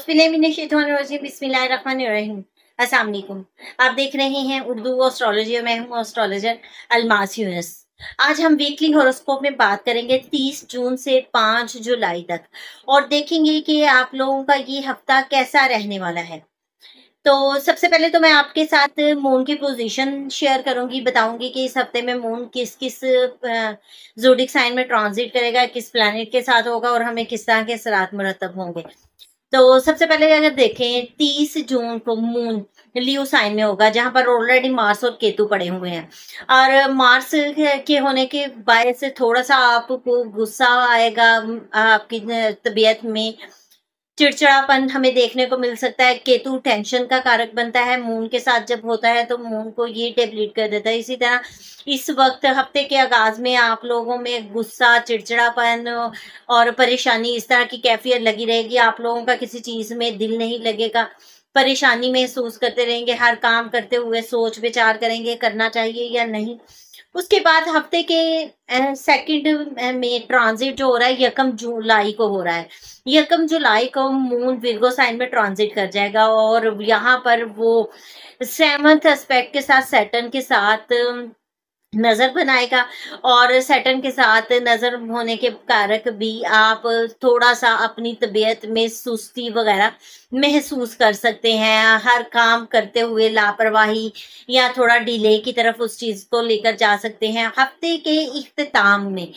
औज़ुबिल्लाहिमिनश्शैतानिर्रजीम बिस्मिल्लाहिर्रहमानिर्रहीम। अस्सलाम वालेकुम। आप देख रहे हैं उर्दू एस्ट्रोलॉजी और मैं हूँ एस्ट्रोलॉजर अलमास यूनुस। आज हम वीकली हॉरोस्कोप में बात करेंगे 30 जून से 5 जुलाई तक और देखेंगे कि आप लोगों का ये हफ्ता कैसा रहने वाला है। तो सबसे पहले तो मैं आपके साथ मून की पोजीशन शेयर करूंगी, बताऊंगी कि इस हफ्ते में मून किस किस ज़ोडिक साइन में ट्रांजिट करेगा, किस प्लैनेट के साथ होगा और हमें किस तरह के असरात मुरतब होंगे। तो सबसे पहले अगर देखें 30 जून को मून लियो साइन में होगा, जहां पर ऑलरेडी मार्स और केतु पड़े हुए हैं। और मार्स के होने के बायस से थोड़ा सा आपको गुस्सा आएगा, आपकी तबीयत में चिड़चिड़ापन हमें देखने को मिल सकता है। केतु टेंशन का कारक बनता है, मून के साथ जब होता है तो मून को ये डिप्लीट कर देता है। इसी तरह इस वक्त हफ्ते के आगाज में आप लोगों में गुस्सा, चिड़चिड़ापन और परेशानी, इस तरह की कैफियत लगी रहेगी। आप लोगों का किसी चीज में दिल नहीं लगेगा, परेशानी महसूस करते रहेंगे, हर काम करते हुए सोच विचार करेंगे करना चाहिए या नहीं। उसके बाद हफ्ते के सेकंड में ट्रांजिट जो हो रहा है 1 जुलाई को हो रहा है। 1 जुलाई को मून विर्गो साइन में ट्रांजिट कर जाएगा और यहाँ पर वो 7th एस्पेक्ट के साथ सैटर्न के साथ नजर बनाएगा। और सैटर्न के साथ नजर होने के कारक भी आप थोड़ा सा अपनी तबीयत में सुस्ती वगैरह महसूस कर सकते हैं, हर काम करते हुए लापरवाही या थोड़ा डिले की तरफ उस चीज को लेकर जा सकते हैं। हफ्ते के इख्तिताम में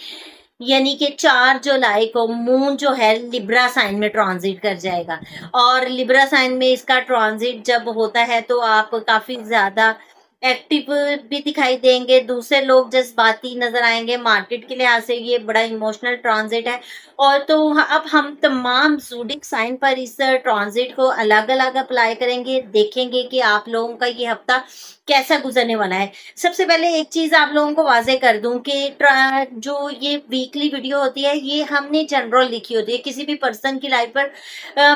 यानी कि 4 जुलाई को मून जो है लिब्रा साइन में ट्रांजिट कर जाएगा और लिब्रा साइन में इसका ट्रांजिट जब होता है तो आप काफी ज्यादा एक्टिव भी दिखाई देंगे, दूसरे लोग जज्बाती नजर आएंगे। मार्केट के लिहाज से ये बड़ा इमोशनल ट्रांजिट है। और तो अब हम तमाम ज़ोडिक साइन पर इस ट्रांजिट को अलग अलग अप्लाई करेंगे, देखेंगे कि आप लोगों का ये हफ्ता कैसा गुजरने वाला है। सबसे पहले एक चीज आप लोगों को वाजे कर दूं कि जो ये वीकली वीडियो होती है ये हमने जनरल लिखी होती है, किसी भी पर्सन की लाइफ पर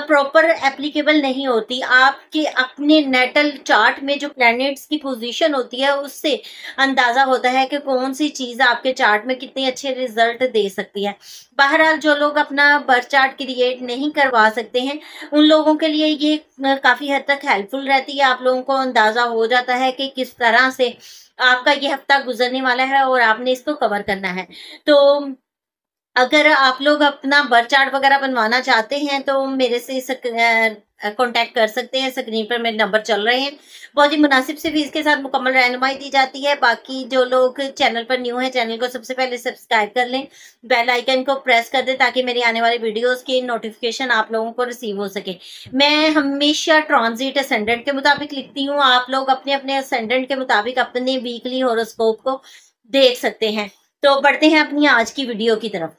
प्रॉपर एप्लीकेबल नहीं होती। आपके अपने नेटल चार्ट में जो प्लैनेट्स की पोजीशन होती है उससे अंदाजा होता है कि कौन सी चीज आपके चार्ट में कितने अच्छे रिजल्ट दे सकती है। बहरहाल जो लोग अपना बर्थ चार्ट क्रिएट नहीं करवा सकते हैं उन लोगों के लिए ये काफी हद तक हेल्पफुल रहती है। आप लोगों को अंदाजा हो जाता है कि किस तरह से आपका ये हफ्ता गुजरने वाला है और आपने इसको कवर करना है। तो अगर आप लोग अपना बर्थ चार्ट वगैरह बनवाना चाहते हैं तो मेरे से कांटेक्ट कर सकते हैं। स्क्रीन पर मेरे नंबर चल रहे हैं। बहुत ही मुनासिब से फीस के साथ मुकम्मल रहनुमाई दी जाती है। बाकी जो लोग चैनल पर न्यू हैं चैनल को सबसे पहले सब्सक्राइब कर लें, बेल आइकन को प्रेस कर दें ताकि मेरी आने वाली वीडियोस की नोटिफिकेशन आप लोगों को रिसीव हो सके। मैं हमेशा ट्रांजिट असेंडेंट के मुताबिक लिखती हूँ, आप लोग अपने अपने असेंडेंट के मुताबिक अपने वीकली हॉरोस्कोप को देख सकते हैं। तो बढ़ते हैं अपनी आज की वीडियो की तरफ।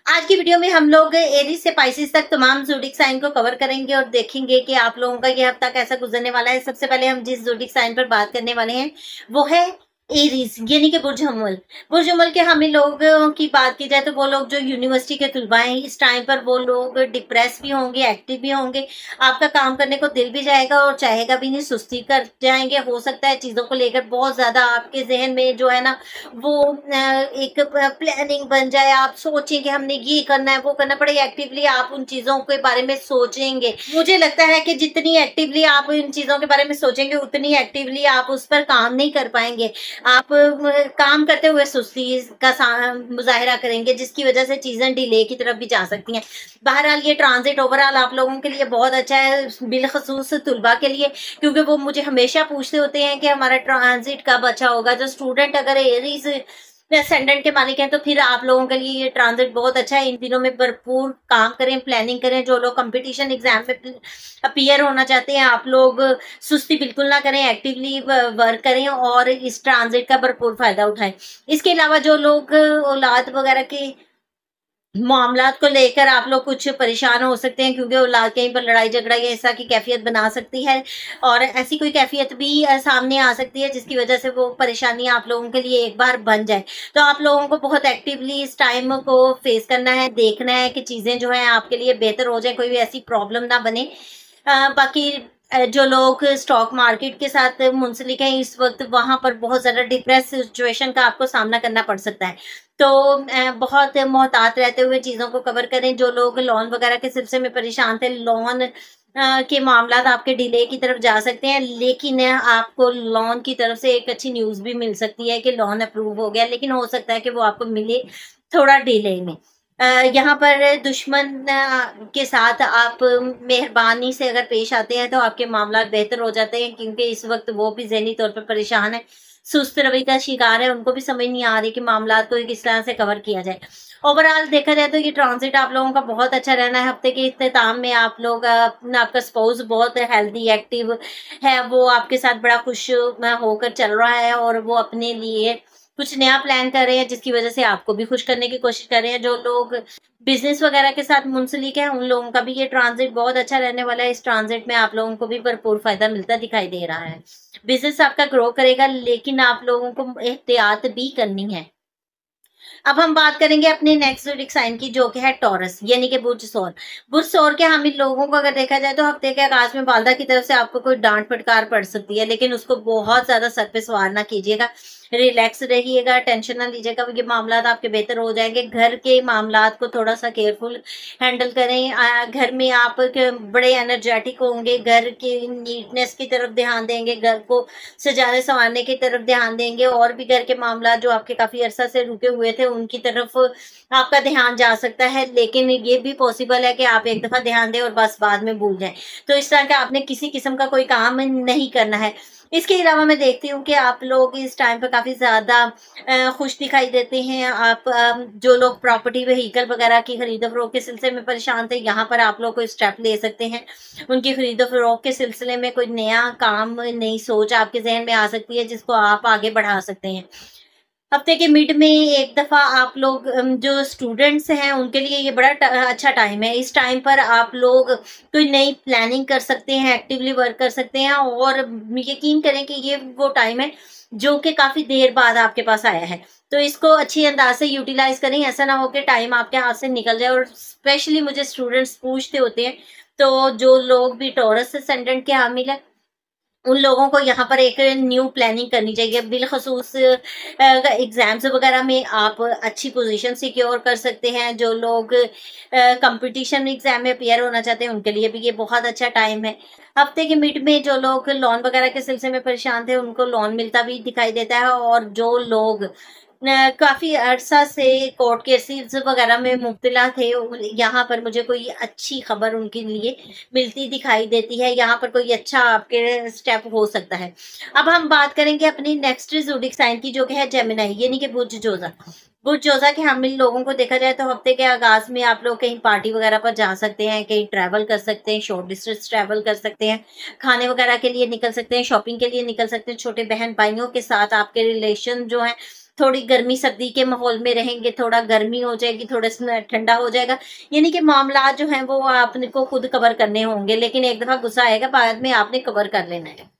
आज की वीडियो में हम लोग एरीज से पाइसेस तक तमाम ज़ोडिक साइन को कवर करेंगे और देखेंगे कि आप लोगों का ये हफ्ता कैसा गुजरने वाला है। सबसे पहले हम जिस ज़ोडिक साइन पर बात करने वाले हैं वो है एरीज यानी कि बुर्ज हम्मल। बुर्ज हम्मल के हमें लोगों की बात की जाए तो वो लोग जो यूनिवर्सिटी के तलबा हैं इस टाइम पर वो लोग डिप्रेस भी होंगे, एक्टिव भी होंगे। आपका काम करने को दिल भी जाएगा और चाहेगा भी नहीं, सुस्ती कर जाएंगे। हो सकता है चीज़ों को लेकर बहुत ज़्यादा आपके जहन में जो है ना वो एक प्लानिंग बन जाए। आप सोचें कि हमने ये करना है वो करना पड़े, एक्टिवली आप उन चीज़ों के बारे में सोचेंगे। मुझे लगता है कि जितनी एक्टिवली आप इन चीज़ों के बारे में सोचेंगे उतनी एक्टिवली आप उस पर काम नहीं कर पाएंगे। आप काम करते हुए सुस्ती का मुजाहिरा करेंगे जिसकी वजह से चीजें डिले की तरफ भी जा सकती हैं। बहरहाल ये ट्रांजिट ओवरऑल आप लोगों के लिए बहुत अच्छा है, बिलखसूस तुलबा के लिए, क्योंकि वो मुझे हमेशा पूछते होते हैं कि हमारा ट्रांजिट कब अच्छा होगा। जो स्टूडेंट अगर एरीज असेंडेंट के मालिक हैं तो फिर आप लोगों के लिए ये ट्रांजिट बहुत अच्छा है। इन दिनों में भरपूर काम करें, प्लानिंग करें। जो लोग कंपटीशन एग्जाम में अपीयर होना चाहते हैं आप लोग सुस्ती बिल्कुल ना करें, एक्टिवली वर्क करें और इस ट्रांजिट का भरपूर फायदा उठाएं। इसके अलावा जो लोग औलाद वगैरह के मामलात को लेकर आप लोग कुछ परेशान हो सकते हैं क्योंकि औलाद कहीं पर लड़ाई झगड़ा या ऐसा की कैफियत बना सकती है और ऐसी कोई कैफियत भी सामने आ सकती है जिसकी वजह से वो परेशानी आप लोगों के लिए एक बार बन जाए। तो आप लोगों को बहुत एक्टिवली इस टाइम को फेस करना है, देखना है कि चीज़ें जो है आपके लिए बेहतर हो जाए, कोई भी ऐसी प्रॉब्लम ना बने। बाकी जो लोग स्टॉक मार्केट के साथ मुंसलिक हैं इस वक्त, वहां पर बहुत ज्यादा डिप्रेस सिचुएशन का आपको सामना करना पड़ सकता है। तो बहुत मोहतात रहते हुए चीजों को कवर करें। जो लोग लोन वगैरह के सिलसिले में परेशान थे, लोन के मामला आपके डिले की तरफ जा सकते हैं, लेकिन आपको लोन की तरफ से एक अच्छी न्यूज भी मिल सकती है कि लोन अप्रूव हो गया, लेकिन हो सकता है कि वो आपको मिले थोड़ा डिले में। यहाँ पर दुश्मन के साथ आप मेहरबानी से अगर पेश आते हैं तो आपके मामला बेहतर हो जाते हैं, क्योंकि इस वक्त वो भी ज़हनी तौर पर परेशान है, सुस्त रवैये का शिकार है, उनको भी समझ नहीं आ रही कि मामला को किस तरह से कवर किया जाए। ओवरऑल देखा जाए तो ये ट्रांजिट आप लोगों का बहुत अच्छा रहना है। हफ्ते के इख्तिताम में आप लोग आपका स्पाउस बहुत हेल्दी एक्टिव है, वो आपके साथ बड़ा खुश होकर चल रहा है और वो अपने लिए कुछ नया प्लान कर रहे हैं, जिसकी वजह से आपको भी खुश करने की कोशिश कर रहे हैं। जो लोग बिजनेस वगैरह के साथ मुंसलिक हैं, उन लोगों का भी ये ट्रांजिट बहुत अच्छा रहने वाला है। इस ट्रांजिट में आप लोगों को भी भरपूर फायदा मिलता दिखाई दे रहा है। बिजनेस आपका ग्रो करेगा, लेकिन आप लोगों को एहतियात भी करनी है। अब हम बात करेंगे अपने नेक्स्ट ज़ोडिएक साइन की, जो कि है टॉरस, यानी कि बुर्ज सौर। बुर्ज सौर के हामिल लोगों को अगर देखा जाए तो हफ्ते के आगाज में वालदा की तरफ से आपको कोई डांट फटकार पड़ सकती है, लेकिन उसको बहुत ज्यादा सर पे सवार ना कीजिएगा। रिलैक्स रहिएगा, टेंशन ना लीजिएगा, ये मामला आपके बेहतर हो जाएंगे। घर के मामला को थोड़ा सा केयरफुल हैंडल करें। घर में आप बड़े एनर्जेटिक होंगे, घर की नीटनेस की तरफ ध्यान देंगे, घर को सजाने संवारने की तरफ ध्यान देंगे, और भी घर के मामला जो आपके काफी अरसा से रुके हुए थे उनकी तरफ आपका ध्यान जा सकता है। लेकिन ये भी पॉसिबल है कि आप एक दफा ध्यान दें और बस बाद में भूल जाएं। तो इस तरह का आपने किसी किस्म का कोई काम नहीं करना है। इसके अलावा मैं देखती हूँ कि आप लोग इस टाइम पे काफी ज्यादा खुश दिखाई देते हैं। आप जो लोग प्रॉपर्टी व्हीकल वगैरह की खरीदो फरोख्त के सिलसिले में परेशान थे, यहाँ पर आप लोग कोई स्टेप ले सकते हैं। उनकी खरीदो फरोख्त के सिलसिले में कोई नया काम, नई सोच आपके जहन में आ सकती है, जिसको आप आगे बढ़ा सकते हैं। हफ्ते के मिड में एक दफा आप लोग जो स्टूडेंट्स हैं उनके लिए ये बड़ा अच्छा टाइम है। इस टाइम पर आप लोग कोई नई प्लानिंग कर सकते हैं, एक्टिवली वर्क कर सकते हैं, और यकीन करें कि ये वो टाइम है जो कि काफी देर बाद आपके पास आया है। तो इसको अच्छी अंदाज से यूटिलाइज करें, ऐसा ना हो कि टाइम आपके हाथ से निकल जाए। और स्पेशली मुझे स्टूडेंट्स पूछते होते हैं, तो जो लोग भी टॉरस असेंडेंट के हामिल है उन लोगों को यहाँ पर एक न्यू प्लानिंग करनी चाहिए। बिलखसूस एग्जाम्स वगैरह में आप अच्छी पोजीशन सिक्योर कर सकते हैं। जो लोग कंपटीशन एग्जाम में अपियर होना चाहते हैं उनके लिए भी ये बहुत अच्छा टाइम है। हफ्ते के मिड में जो लोग लोन वगैरह के सिलसिले में परेशान थे उनको लोन मिलता भी दिखाई देता है, और जो लोग काफी अरसा से कोर्ट केसेस वगैरह में मुब्तला थे, यहाँ पर मुझे कोई अच्छी खबर उनके लिए मिलती दिखाई देती है। यहाँ पर कोई अच्छा आपके स्टेप हो सकता है। अब हम बात करेंगे अपनी नेक्स्ट ज़ोडिएक साइन की, जो कि है जेमिनी, यानी कि बुर्ज जोजा। बुर्ज जोजा के हामिल लोगों को देखा जाए तो हफ्ते के आगाज में आप लोग कहीं पार्टी वगैरह पर जा सकते हैं, कहीं ट्रैवल कर सकते हैं, शॉर्ट डिस्टेंस ट्रैवल कर सकते हैं, खाने वगैरह के लिए निकल सकते हैं, शॉपिंग के लिए निकल सकते हैं। छोटे बहन भाइयों के साथ आपके रिलेशन जो है थोड़ी गर्मी सर्दी के माहौल में रहेंगे, थोड़ा गर्मी हो जाएगी, थोड़ा ठंडा हो जाएगा, यानी कि मामला जो है वो आपने को खुद कवर करने होंगे। लेकिन एक दफा गुस्सा आएगा, बाद में आपने कवर कर लेना है।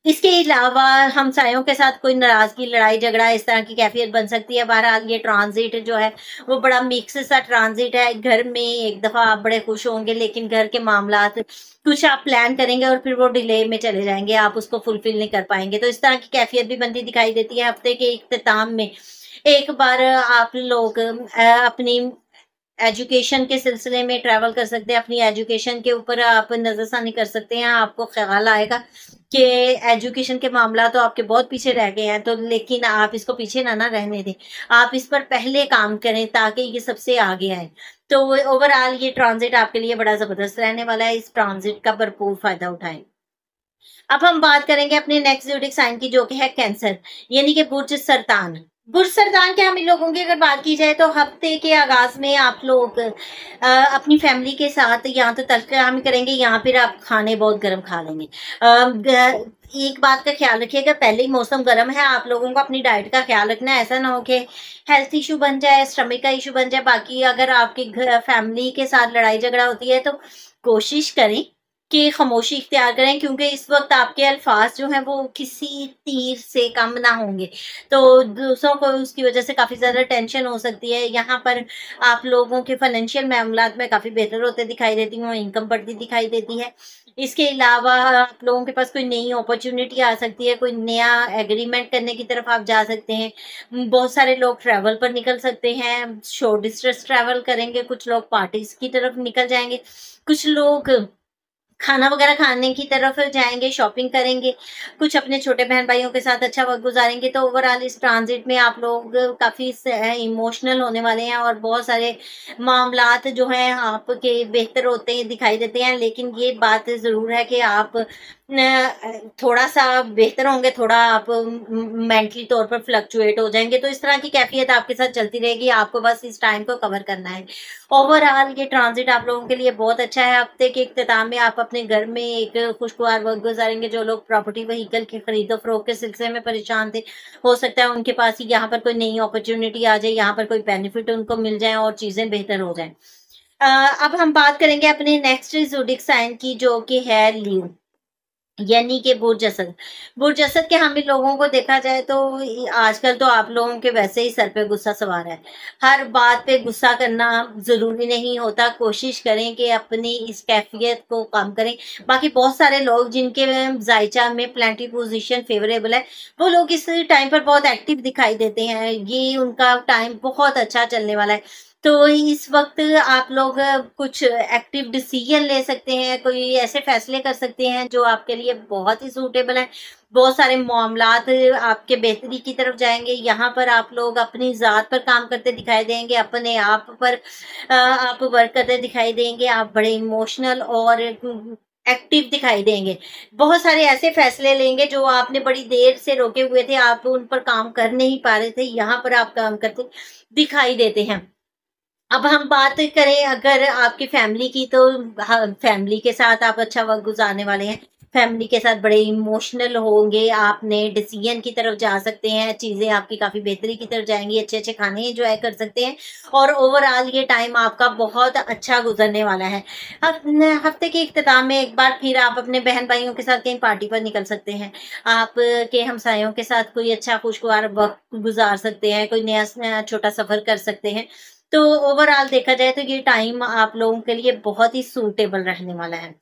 इसके अलावा हमसायों के साथ कोई नाराजगी, लड़ाई झगड़ा, इस तरह की कैफियत बन सकती है। बहरहाल ये ट्रांजिट जो है वो बड़ा मिक्स सा ट्रांजिट है। घर में एक दफा आप बड़े खुश होंगे, लेकिन घर के मामला कुछ आप प्लान करेंगे और फिर वो डिले में चले जाएंगे, आप उसको फुलफिल नहीं कर पाएंगे। तो इस तरह की कैफियत भी बनती दिखाई देती है। हफ्ते के इख्तिताम में एक बार आप लोग अपनी एजुकेशन के सिलसिले में ट्रैवल कर सकते हैं, अपनी एजुकेशन के ऊपर आप नजरसानी कर सकते हैं। आपको ख्याल आएगा कि एजुकेशन के मामला तो आपके बहुत पीछे रह गए हैं, तो लेकिन आप इसको पीछे ना रहने दें, आप इस पर पहले काम करें ताकि ये सबसे आगे आए। तो ओवरऑल ये ट्रांजिट आपके लिए बड़ा जबरदस्त रहने वाला है। इस ट्रांजिट का भरपूर फायदा उठाएं। अब हम बात करेंगे अपने नेक्स्ट ज़ोडिएक साइन की, जो कि है कैंसर, यानी कि बुर्ज सरतान। बुर्ज सरतान के हम लोगों की अगर बात की जाए तो हफ्ते के आगाज में आप लोग अपनी फैमिली के साथ यहाँ तो तलकाम करेंगे, यहाँ फिर आप खाने बहुत गर्म खा लेंगे। एक बात का ख्याल रखिएगा, पहले ही मौसम गर्म है, आप लोगों को अपनी डाइट का ख्याल रखना है। ऐसा ना हो कि हेल्थ इशू बन जाए, स्टमक का इशू बन जाए। बाकी अगर आपके फैमिली के साथ लड़ाई झगड़ा होती है तो कोशिश करें कि खामोशी इख्तियार करें, क्योंकि इस वक्त आपके अल्फाज जो हैं वो किसी तीर से कम ना होंगे, तो दूसरों को उसकी वजह से काफ़ी ज़्यादा टेंशन हो सकती है। यहाँ पर आप लोगों के फाइनेंशियल मामलात में काफ़ी बेहतर होते दिखाई देती हूँ, इनकम बढ़ती दिखाई देती है। इसके अलावा आप लोगों के पास कोई नई अपॉर्चुनिटी आ सकती है, कोई नया एग्रीमेंट करने की तरफ आप जा सकते हैं। बहुत सारे लोग ट्रैवल पर निकल सकते हैं, शॉर्ट डिस्टेंस ट्रैवल करेंगे, कुछ लोग पार्टीज की तरफ निकल जाएँगे, कुछ लोग खाना वगैरह खाने की तरफ जाएँगे, शॉपिंग करेंगे, कुछ अपने छोटे बहन-भाइयों के साथ अच्छा वक़्त गुज़ारेंगे। तो ओवरऑल इस ट्रांज़िट में आप लोग काफ़ी इमोशनल होने वाले हैं और बहुत सारे मामलात जो हैं आपके बेहतर होते हैं दिखाई देते हैं। लेकिन ये बात ज़रूर है कि आप थोड़ा-सा बेहतर होंगे, थोड़ा आप मेंटली तौर पर फ्लक्चुएट हो जाएँगे। तो इस तरह की कैफ़ियत आपके साथ चलती रहेगी, आपको बस इस टाइम को कवर करना है। ओवरऑल ये ट्रांज़िट आप लोगों के लिए बहुत अच्छा है। हफ्ते के इख्तिताम में आप अपने घर में एक खुशगवार वक़्त गुज़ारेंगे। जो लोग प्रॉपर्टी व्हीकल की खरीदो-फ़रोख्त के सिलसिले में परेशान थे, हो सकता है उनके पास यहाँ पर कोई नई अपॉर्च्युनिटी आ जाए, यहाँ पर कोई बेनिफिट उनको मिल जाए और चीज़ें बेहतर हो जाएँ। अब हम बात करेंगे अपने नेक्स्ट ज़ोडिएक साइन की, जो कि है लियो। यानी कि बुर्ज असद। बुर्ज असद के हामी लोगों को देखा जाए तो आजकल तो आप लोगों के वैसे ही सर पे गुस्सा सवार है। हर बात पे गुस्सा करना ज़रूरी नहीं होता। कोशिश करें कि अपनी इस कैफ़ियत को कम करें। बाकी बहुत सारे लोग जिनके ज़ायचा में प्लेंटी पोज़ीशन फ़ेवरेबल है, वो लोग इस टाइम पर बहुत एक्टिव दिखाई देते हैं। ये उनका टाइम बहुत अच्छा चलने वाला है। तो इस वक़्त आप लोग कुछ एक्टिव डिसीज़न ले सकते हैं, कोई ऐसे फ़ैसले कर सकते हैं जो आपके लिए बहुत ही सूटेबल हैं। बहुत सारे मामलात आपके बेहतरी की तरफ जाएँगे। यहाँ पर आप लोग अपनी ज़ात पर काम करते दिखाई देंगे, अपने आप पर आप वर्क करते दिखाई देंगे। आप बड़े इमोशनल और एक्टिव दिखाई देंगे। बहुत सारे ऐसे फ़ैसले लेंगे जो आपने बड़ी देर से रोके हुए थे, आप उन पर काम कर नहीं पा रहे थे, यहाँ पर आप काम करते दिखाई देते हैं। अब हम बात करें अगर आपकी फैमिली की, तो हाँ, फैमिली के साथ आप अच्छा वक़्त गुज़ारने वाले हैं। फैमिली के साथ बड़े इमोशनल होंगे, आप नए डिसीज़न की तरफ जा सकते हैं, चीज़ें आपकी काफ़ी बेहतरी की तरफ जाएँगी, अच्छे-अच्छे खाने एन्जॉय कर सकते हैं और ओवरऑल ये टाइम आपका बहुत अच्छा गुज़रने वाला है। हफ़्ते के इख्तिताम में एक बार फिर आप अपने बहन-भाइयों के साथ कहीं पार्टी पर निकल सकते हैं। आप के हमसायों के साथ कोई अच्छा खुशगवार वक़्त गुज़ार सकते हैं, कोई नया छोटा सफ़र कर सकते हैं। तो ओवरऑल देखा जाए तो ये टाइम आप लोगों के लिए बहुत ही सूटेबल रहने वाला है।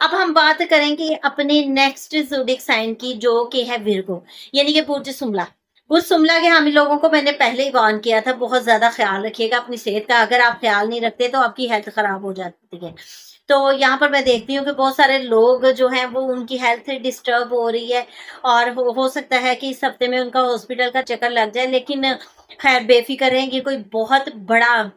अब हम बात करेंगे अपने नेक्स्ट ज़ोडिएक साइन की, जो कि है विर्गो, यानी कि बुर्ज शुमला। बुर्ज शुमला के हामी लोगों को मैंने पहले ही वार्न किया था, बहुत ज़्यादा ख़्याल रखिएगा अपनी सेहत का। अगर आप ख़्याल नहीं रखते तो आपकी हेल्थ ख़राब हो जाती है। तो यहाँ पर मैं देखती हूँ कि बहुत सारे लोग जो हैं वो उनकी हेल्थ डिस्टर्ब हो रही है और हो सकता है कि इस हफ़्ते में उनका हॉस्पिटल का चक्कर लग जाए, लेकिन ख़ैर बेफ़िक्र रहें, ये कोई बहुत बड़ा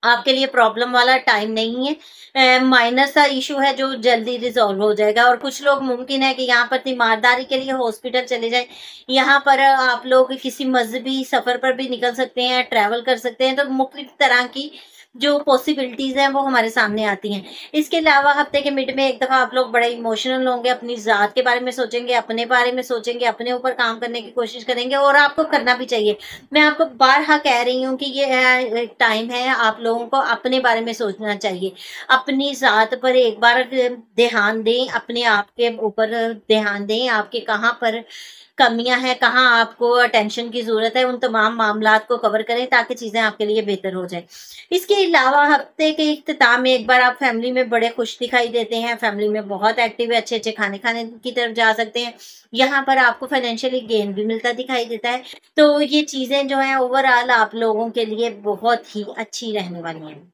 आपके लिए प्रॉब्लम वाला टाइम नहीं है। माइनर सा इश्यू है जो जल्दी रिज़ॉल्व हो जाएगा और कुछ लोग मुमकिन है कि यहाँ पर तीमारदारी के लिए हॉस्पिटल चले जाएँ। यहाँ पर आप लोग किसी मज़हबी सफ़र पर भी निकल सकते हैं, ट्रैवल कर सकते हैं, तो मुख्तलिफ़ तरह की जो पॉसिबिलिटीज़ हैं वो हमारे सामने आती हैं। इसके अलावा हफ़्ते के मिड में एक दफ़ा आप लोग बड़े इमोशनल होंगे, अपनी ज़ात के बारे में सोचेंगे, अपने बारे में सोचेंगे, अपने ऊपर काम करने की कोशिश करेंगे और आपको करना भी चाहिए। मैं आपको बारहा कह रही हूँ कि ये टाइम है, आप लोगों को अपने बारे में सोचना चाहिए। अपनी ज़ात पर एक बार ध्यान दें, अपने आप के ऊपर ध्यान दें, आपके कहाँ पर कमियाँ हैं, कहाँ आपको अटेंशन की ज़रूरत है, उन तमाम मामलात को कवर करें ताकि चीज़ें आपके लिए बेहतर हो जाएँ। इसके अलावा हफ्ते के इख्तिताम में एक बार आप फैमिली में बड़े खुश दिखाई देते हैं, फैमिली में बहुत एक्टिव है, अच्छे-अच्छे खाने खाने की तरफ जा सकते हैं। यहाँ पर आपको फाइनेंशियली गेन भी मिलता दिखाई देता है। तो ये चीज़ें जो हैं ओवरऑल आप लोगों के लिए बहुत ही अच्छी रहने वाली हैं।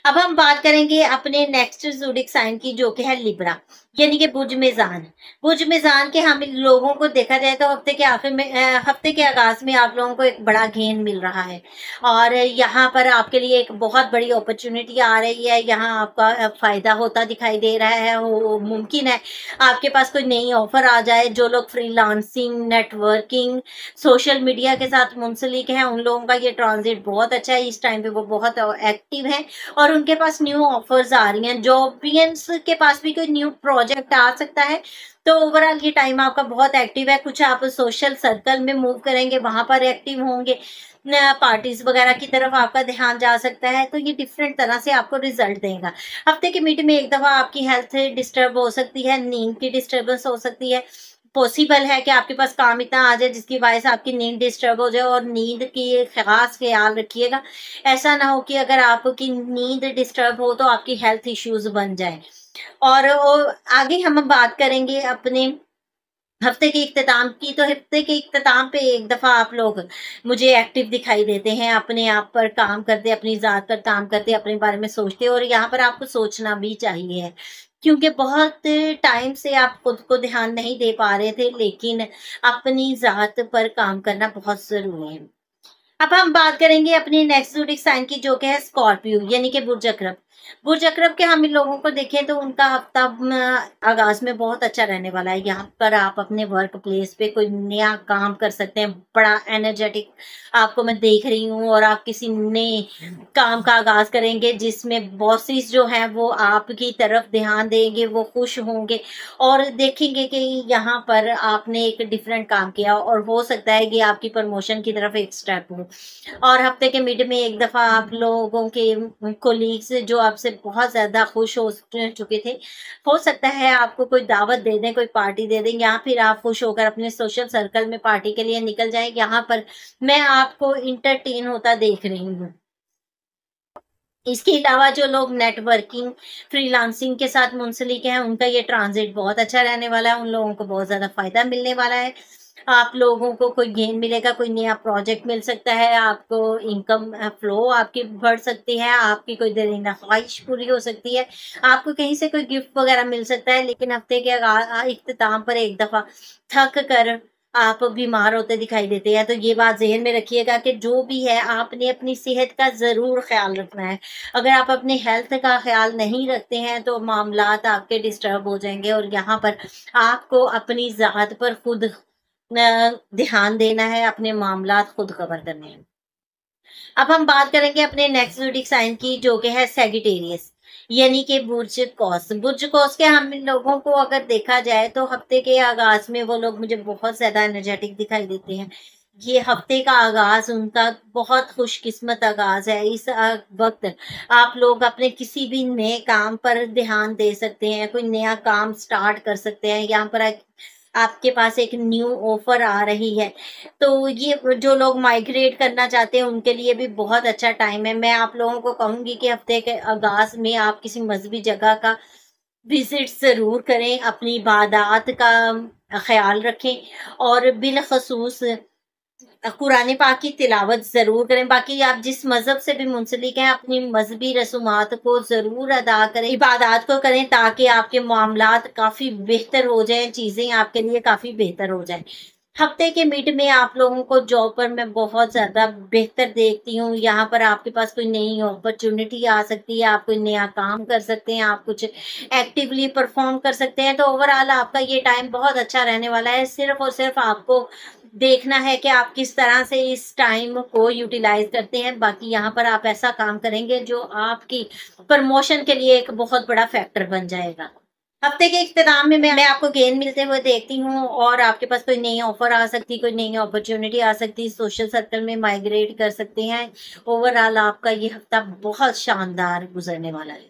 अब हम बात करेंगे अपने नेक्स्ट ज़ोडिएक साइन की, जो कि है लिब्रा, यानी कि बुर्ज मेज़ान। बुर्ज मेज़ान के हम लोगों को देखा जाए तो हफ्ते के आखिर में हफ्ते के आगाज़ में आप लोगों को एक बड़ा गेन मिल रहा है और यहाँ पर आपके लिए एक बहुत बड़ी अपॉर्च्युनिटी आ रही है। यहाँ आपका फ़ायदा होता दिखाई दे रहा है। वो मुमकिन है आपके पास कोई नई ऑफ़र आ जाए। जो लोग फ्रीलांसिंग, नेटवर्किंग, सोशल मीडिया के साथ मुंसलिक हैं, उन लोगों का ये ट्रांज़िट बहुत अच्छा है। इस टाइम पे वो बहुत एक्टिव हैं और उनके पास न्यू ऑफर्स आ रही हैं। जॉबियंस के पास भी कोई न्यू प्रोजेक्ट आ सकता है। तो ओवरऑल ये टाइम आपका बहुत एक्टिव है। कुछ आप सोशल सर्कल में मूव करेंगे, वहां पर एक्टिव होंगे, पार्टीज वगैरह की तरफ आपका ध्यान जा सकता है। तो ये डिफरेंट तरह से आपको रिजल्ट देगा। हफ्ते के मिड में एक दफा आपकी हेल्थ डिस्टर्ब हो सकती है, नींद की डिस्टर्बेंस हो सकती है। पॉसिबल है कि आपके पास काम इतना आ जाए जिसकी वजह से आपकी नींद डिस्टर्ब हो जाए और नींद की खास ख्याल रखिएगा। ऐसा ना हो कि अगर आपकी नींद डिस्टर्ब हो तो आपकी हेल्थ इश्यूज बन जाए। और आगे हम बात करेंगे अपने हफ्ते के इख्तिताम की। तो हफ्ते के इख्तिताम पे एक दफ़ा आप लोग मुझे एक्टिव दिखाई देते हैं, अपने आप पर काम करते, अपनी ज़ात पर काम करते, अपने बारे में सोचते, और यहाँ पर आपको सोचना भी चाहिए। क्योंकि बहुत टाइम से आप खुद को ध्यान नहीं दे पा रहे थे, लेकिन अपनी ज़ात पर काम करना बहुत ज़रूरी है। अब हम बात करेंगे अपनी नेक्स्ट ज़ोडिएक साइन की, जो कि है स्कॉर्पियो यानी कि बुर्ज अकरब। बुर्ज अकरब के हम इन लोगों को देखें तो उनका हफ्ता आगाज में बहुत अच्छा रहने वाला है। यहाँ पर आप अपने वर्क प्लेस पे कोई नया काम कर सकते हैं, बड़ा एनर्जेटिक आपको मैं देख रही हूँ, और आप किसी नए काम का आगाज करेंगे जिसमें बॉसेस जो हैं वो आपकी तरफ ध्यान देंगे, वो खुश होंगे और देखेंगे कि यहाँ पर आपने एक डिफरेंट काम किया, और हो सकता है कि आपकी प्रमोशन की तरफ एक स्टेप हो। और हफ्ते के मिड में एक दफ़ा आप लोगों के कोलीग्स जो आपसे बहुत ज़्यादा खुश हो चुके थे, हो सकता है आपको कोई दावत दे दें, कोई पार्टी दे दें, या फिर आप खुश होकर अपने सोशल सर्कल में पार्टी के लिए निकल जाएँ। यहाँ पर मैं आपको एंटरटेन होता देख रही हूँ। इसके अलावा जो लोग नेटवर्किंग, फ्रीलांसिंग के साथ मुंसलिक हैं, उनका ये ट्रांज़िट बहुत अच्छा रहने वाला है, उन लोगों को बहुत ज़्यादा फ़ायदा मिलने वाला है। आप लोगों को कोई गेन मिलेगा, कोई नया प्रोजेक्ट मिल सकता है, आपको इनकम फ्लो आपकी बढ़ सकती है, आपकी कोई दिलीना ख्वाहिश पूरी हो सकती है, आपको कहीं से कोई गिफ्ट वगैरह मिल सकता है। लेकिन हफ्ते के इख्तिताम पर एक दफ़ा थक कर आप बीमार होते दिखाई देते हैं, तो ये बात ज़हन में रखिएगा कि जो भी है आपने अपनी सेहत का ज़रूर ख़्याल रखना है। अगर आप अपनी हेल्थ का ख़्याल नहीं रखते हैं तो मामलात आपके डिस्टर्ब हो जाएँगे, और यहाँ पर आपको अपनी ज़ात पर खुद ध्यान देना है, अपने मामलात खुद कवर करने हैं। अब हम बात करेंगे अपने नेक्स्ट ज़ोडिएक साइन की, जो कि है सैजिटेरियस यानी कि बुर्ज कौस। बुर्ज कौस के हम इन लोगों को अगर देखा जाए तो हफ्ते के आगाज़ में वो लोग मुझे बहुत ज़्यादा एनर्जेटिक दिखाई देते हैं। ये हफ्ते का आगाज़ उनका बहुत खुशकिस्मत आगाज़ है। इस वक़्त आप लोग अपने किसी भी नए काम पर ध्यान दे सकते हैं, कोई नया काम स्टार्ट कर सकते हैं। यहाँ पर आपके पास एक न्यू ऑफ़र आ रही है। तो ये जो लोग माइग्रेट करना चाहते हैं उनके लिए भी बहुत अच्छा टाइम है। मैं आप लोगों को कहूँगी कि हफ्ते के आगाज़ में आप किसी मज़हबी जगह का विज़िट ज़रूर करें, अपनी इबादत का ख़्याल रखें, और बिलख़ुसूस कुरान पाक की तिलावत ज़रूर करें। बाकी आप जिस मज़हब से भी मुंसलिक हैं, अपनी मज़हबी रसूमात को ज़रूर अदा करें, इबादत को करें, ताकि आपके मामलात काफ़ी बेहतर हो जाएँ, चीज़ें आपके लिए काफ़ी बेहतर हो जाएँ। हफ्ते के मिड में आप लोगों को जॉब पर मैं बहुत ज़्यादा बेहतर देखती हूँ। यहाँ पर आपके पास कोई नई अपॉर्च्युनिटी आ सकती है, आप कोई नया काम कर सकते हैं, आप कुछ एक्टिवली परफ़ॉर्म कर सकते हैं। तो ओवरऑल आपका ये टाइम बहुत अच्छा रहने वाला है। सिर्फ़ और सिर्फ़ आपको देखना है कि आप किस तरह से इस टाइम को यूटिलाइज़ करते हैं। बाकी यहाँ पर आप ऐसा काम करेंगे जो आपकी प्रमोशन के लिए एक बहुत बड़ा फैक्टर बन जाएगा। हफ्ते के इख्तिताम में मैं आपको गेन मिलते हुए देखती हूँ, और आपके पास कोई नई ऑफ़र आ सकती, कोई नई अपॉर्च्युनिटी आ सकती, सोशल सर्कल में माइग्रेट कर सकते हैं। ओवरऑल आपका ये हफ्ता बहुत शानदार गुज़रने वाला है।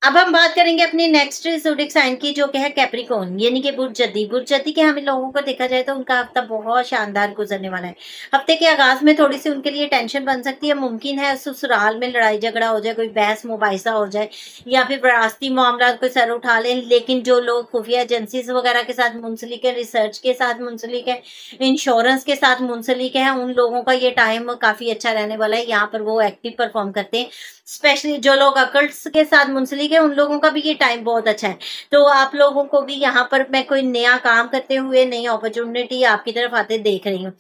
अब हम बात करेंगे अपनी नेक्स्ट ज़ोडिएक साइन की, जो कि है कैप्रिकॉर्न यानी कि बुर्ज जद्दी। बुर्ज जद्दी के हम इन लोगों को देखा जाए तो उनका हफ्ता बहुत शानदार गुजरने वाला है। हफ्ते के आगाज़ में थोड़ी-सी उनके लिए टेंशन बन सकती है, मुमकिन है ससुराल में लड़ाई झगड़ा हो जाए, कोई बहस मुबाहिसा हो जाए, या फिर विरासती मामला कोई सर उठा लें। लेकिन जो लोग खुफिया एजेंसीज़ वगैरह के साथ मुंसलिक है, रिसर्च के साथ मुंसलिक है, इंश्योरेंस के साथ मुंसलिक है, उन लोगों का ये टाइम काफ़ी अच्छा रहने वाला है। यहाँ पर वो एक्टिव परफ़ॉर्म करते हैं। स्पेशली जो लोग अकल्ट्स के साथ मुंसलिक है, उन लोगों का भी ये टाइम बहुत अच्छा है। तो आप लोगों को भी यहाँ पर मैं कोई नया काम करते हुए, नई अपॉर्च्युनिटी आपकी तरफ आते देख रही हूँ।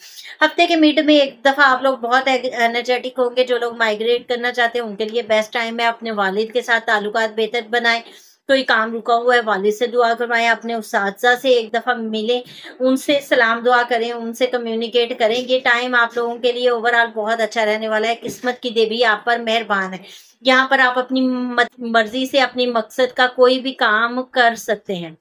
हफ्ते के मिड में एक दफ़ा आप लोग बहुत एनर्जेटिक होंगे। जो लोग माइग्रेट करना चाहते हैं उनके लिए बेस्ट टाइम है। अपने वालिद के साथ ताल्लुकात बेहतर बनाएँ, कोई काम रुका हुआ है वालिद से दुआ करवाएँ, अपने उस्ताज़ा से एक दफ़ा मिलें, उनसे सलाम दुआ करें, उनसे कम्युनिकेट करें। ये टाइम आप लोगों के लिए ओवरऑल बहुत अच्छा रहने वाला है। किस्मत की देवी आप पर मेहरबान है। यहाँ पर आप अपनी मर्ज़ी से अपनी मकसद का कोई भी काम कर सकते हैं।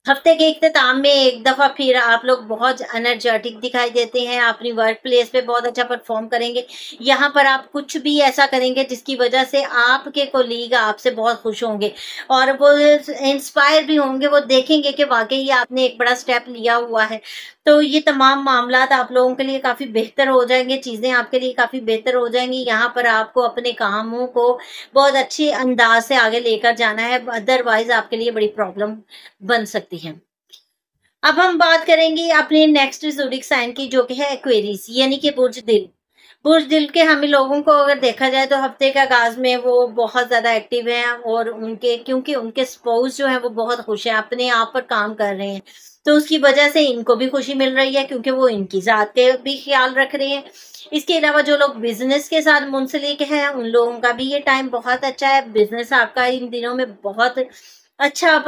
हफ्ते के इख्तिताम में एक दफ़ा फिर आप लोग बहुत एनर्जेटिक दिखाई देते हैं, अपनी वर्क प्लेस पे बहुत अच्छा परफ़ॉर्म करेंगे। यहाँ पर आप कुछ भी ऐसा करेंगे जिसकी वज़ह से आपके कोलीग आपसे बहुत खुश होंगे और वो इंस्पायर भी होंगे, वो देखेंगे कि वाक़ई आपने एक बड़ा स्टेप लिया हुआ है। तो ये तमाम मामलात आप लोगों के लिए काफ़ी बेहतर हो जाएँगे, चीज़ें आपके लिए काफ़ी बेहतर हो जाएँगी। यहाँ पर आपको अपने कामों को बहुत अच्छे अंदाज़ से आगे लेकर जाना है, अदरवाइज़ आपके लिए बड़ी प्रॉब्लम बन सकती हैं। अब हम बात करेंगे अपने नेक्स्ट ज़ोडिक साइन की, जो कि है एक्वेरियस यानी कि बुर्ज दिल। बुर्ज दिल के हम लोगों को अगर देखा जाए तो हफ्ते का आगाज़ में वो बहुत ज़्यादा एक्टिव हैं और उनके क्योंकि उनके स्पाउस जो हैं वो बहुत खुश हैं, अपने आप पर काम कर रहे हैं। तो उसकी वजह से इनको भी खुशी मिल रही है क्योंकि वो इनकी ज़ात के भी ख़्याल रख रहे हैं। इसके अलावा जो लोग बिज़नेस के साथ मुंसलिक हैं, उन लोगों का भी ये टाइम बहुत अच्छा है। बिज़नेस आपका इन दिनों में बहुत अच्छा अब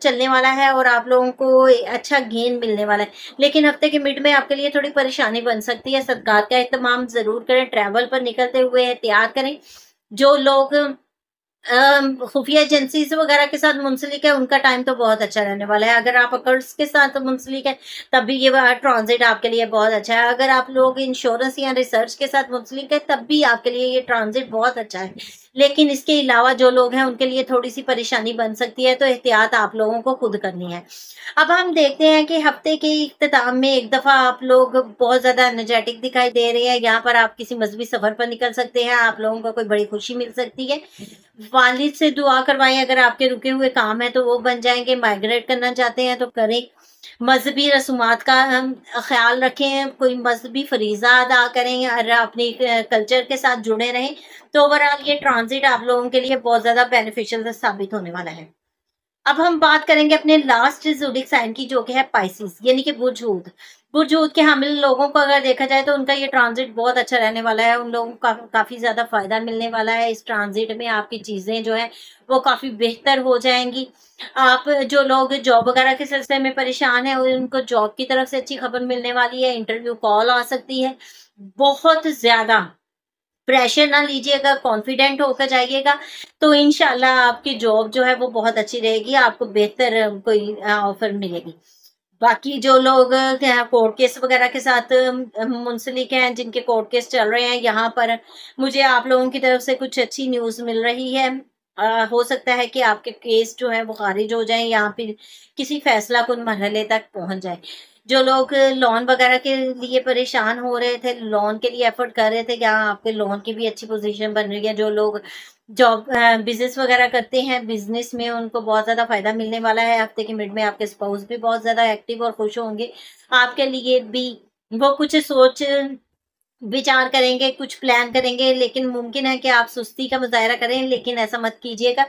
चलने वाला है और आप लोगों को अच्छा गेन मिलने वाला है। लेकिन हफ्ते के मिड में आपके लिए थोड़ी परेशानी बन सकती है, सदकात का एहतमाम ज़रूर करें, ट्रैवल पर निकलते हुए एहतियात करें। जो लोग खुफिया एजेंसीज़ वगैरह के साथ मुंसलिक है, उनका टाइम तो बहुत अच्छा रहने वाला है। अगर आप अकर्स के साथ मुंसलिक हैं, तब भी ये ट्रांज़िट आपके लिए बहुत अच्छा है। अगर आप लोग इंश्योरेंस या रिसर्च के साथ मुंसलिक हैं, तब भी आपके लिए ये ट्रांज़िट बहुत अच्छा है। लेकिन इसके अलावा जो लोग हैं, उनके लिए थोड़ी-सी परेशानी बन सकती है, तो एहतियात आप लोगों को खुद करनी है। अब हम देखते हैं कि हफ्ते के इख्तिताम में एक दफ़ा आप लोग बहुत ज़्यादा एनर्जेटिक दिखाई दे रहे हैं। यहाँ पर आप किसी मज़हबी सफ़र पर निकल सकते हैं, आप लोगों को कोई बड़ी खुशी मिल सकती है। वालिद से दुआ करवाएँ, अगर आपके रुके हुए काम हैं तो वो बन जाएँगे, माइग्रेट करना चाहते हैं तो करें। मज़हबी रसूमात का ख़्याल रखें, कोई मज़हबी फ़रीज़ा अदा करें और अपनी कल्चर के साथ जुड़े रहें। तो ओवरऑल ये ट्रांज़िट आप लोगों के लिए बहुत ज़्यादा बेनिफिशियल साबित होने वाला है। अब हम बात करेंगे अपने लास्ट ज़ोडिक साइन की, जो कि है पाइसेस यानी कि बुर्ज हूत। बुर्ज हूत के हामिल लोगों को अगर देखा जाए तो उनका ये ट्रांज़िट बहुत अच्छा रहने वाला है। उन लोगों को काफ़ी ज़्यादा फ़ायदा मिलने वाला है। इस ट्रांज़िट में आपकी चीज़ें जो हैं वो काफ़ी बेहतर हो जाएँगी। आप जो लोग जॉब वगैरह के सिलसिले में परेशान हैं, उनको जॉब की तरफ से अच्छी खबर मिलने वाली है, इंटरव्यू कॉल आ सकती है। बहुत ज़्यादा प्रेशर ना लीजिएगा, कॉन्फिडेंट होकर जाइएगा, तो इंशाल्लाह आपकी जॉब जो है वो बहुत अच्छी रहेगी, आपको बेहतर कोई ऑफ़र मिलेगी। बाकी जो लोग कोर्ट केस वगैरह के साथ मुंसलिक हैं, जिनके कोर्ट केस चल रहे हैं, यहाँ पर मुझे आप लोगों की तरफ से कुछ अच्छी न्यूज़ मिल रही है। हो सकता है कि आपके केस जो हैं वो ख़ारिज हो जाएँ या फिर किसी फ़ैसलाकुन मरहले तक पहुँच जाएँ। जो लोग लोन वगैरह के लिए परेशान हो रहे थे, लोन के लिए एफ़र्ट कर रहे थे, यहाँ आपके लोन की भी अच्छी पोज़ीशन बन रही है। जो लोग जॉब बिज़नेस वगैरह करते हैं, बिज़नेस में उनको बहुत ज़्यादा फ़ायदा मिलने वाला है। हफ़्ते के मिड में आपके स्पाउस भी बहुत ज़्यादा एक्टिव और खुश होंगे। आपके लिए भी वो कुछ सोच विचार करेंगे, कुछ प्लान करेंगे, लेकिन मुमकिन है कि आप सुस्ती का मुज़ाहिरा करें, लेकिन ऐसा मत कीजिएगा।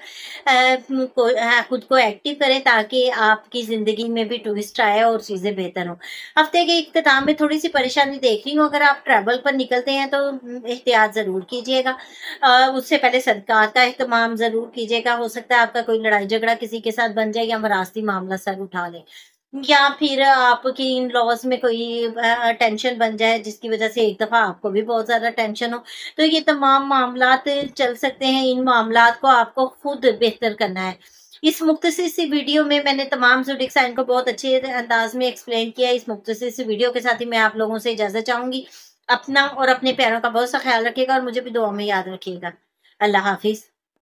खुद को एक्टिव करें ताकि आपकी ज़िंदगी में भी ट्विस्ट आए और चीज़ें बेहतर हों। हफ़्ते के इख्तिताम में थोड़ी-सी परेशानी देख रही हूँ, अगर आप ट्रैवल पर निकलते हैं तो एहतियात ज़रूर कीजिएगा। उससे पहले सदक़ात का एहतमाम ज़रूर कीजिएगा। हो सकता है आपका कोई लड़ाई-झगड़ा किसी के साथ बन जाए या विरासती मामला सर उठा ले। या फिर आपकी इन-लॉज़ में कोई टेंशन बन जाए जिसकी वज़ह से एक दफ़ा आपको भी बहुत ज़्यादा टेंशन हो। तो ये तमाम मामलात चल सकते हैं, इन मामलात को आपको खुद बेहतर करना है। इस मुख्तसर सी वीडियो में मैंने तमाम ज़ोडिएक साइन को बहुत अच्छे अंदाज़ में एक्सप्लेन किया है। इस मुख्तसर सी वीडियो के साथ ही मैं आप लोगों से इजाज़त चाहूँगी। अपना और अपने प्यारों का बहुत सा ख़्याल रखिएगा और मुझे भी दुआ में याद रखिएगा। अल्लाह हाफ़िज़।